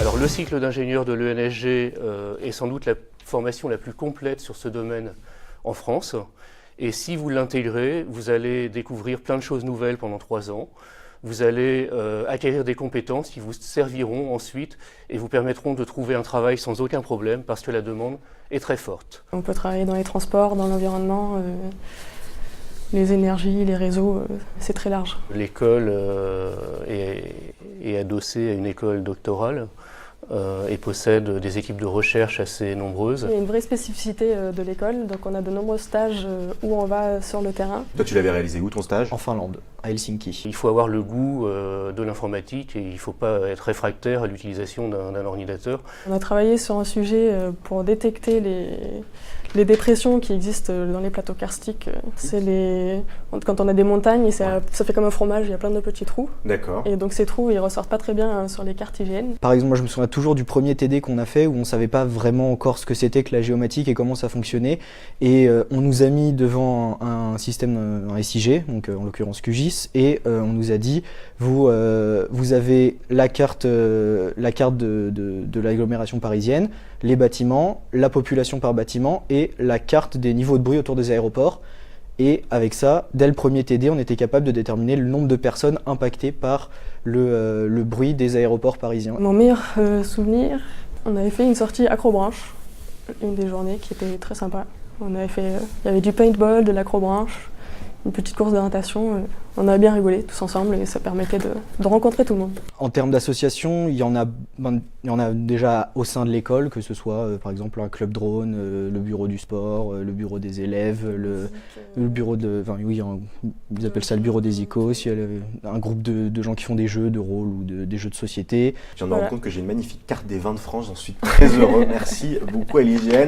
Alors le cycle d'ingénieur de l'ENSG est sans doute la formation la plus complète sur ce domaine en France. Et si vous l'intégrez, vous allez découvrir plein de choses nouvelles pendant 3 ans. Vous allez acquérir des compétences qui vous serviront ensuite et vous permettront de trouver un travail sans aucun problème parce que la demande est très forte. On peut travailler dans les transports, dans l'environnement, les énergies, les réseaux, c'est très large. L'école est adossée à une école doctorale et possède des équipes de recherche assez nombreuses. Il y a une vraie spécificité de l'école, donc on a de nombreux stages où on va sur le terrain. Toi, tu l'avais réalisé où ton stage? En Finlande, à Helsinki. Il faut avoir le goût de l'informatique et il ne faut pas être réfractaire à l'utilisation d'un ordinateur. On a travaillé sur un sujet pour détecter les dépressions qui existent dans les plateaux karstiques. Quand on a des montagnes, et ça fait comme un fromage, il y a plein de petits trous. D'accord. Et donc ces trous, ils ressortent pas très bien sur les cartes IGN. Par exemple, moi je me souviens toujours du premier TD qu'on a fait où on ne savait pas vraiment encore ce que c'était que la géomatique et comment ça fonctionnait. Et on nous a mis devant un système, un SIG, donc en l'occurrence QGIS, et on nous a dit vous avez la carte de l'agglomération parisienne, les bâtiments, la population par bâtiment et la carte des niveaux de bruit autour des aéroports. Et avec ça, dès le premier TD, on était capable de déterminer le nombre de personnes impactées par le bruit des aéroports parisiens. Mon meilleur souvenir, on avait fait une sortie acrobranche, une des journées qui était très sympa. Il y avait du paintball, de l'acrobranche, une petite course d'orientation. On avait bien rigolé tous ensemble et ça permettait de rencontrer tout le monde. En termes d'association, il y en a déjà au sein de l'école, que ce soit par exemple un club drone, le bureau du sport, le bureau des élèves, le bureau de... Enfin oui, ils appellent ça le bureau des icos, il y a un groupe de gens qui font des jeux de rôle ou des jeux de société. Je viens de me rendre compte que j'ai une magnifique carte des vins de France, j'en suis très heureux. Merci beaucoup à l'IGN.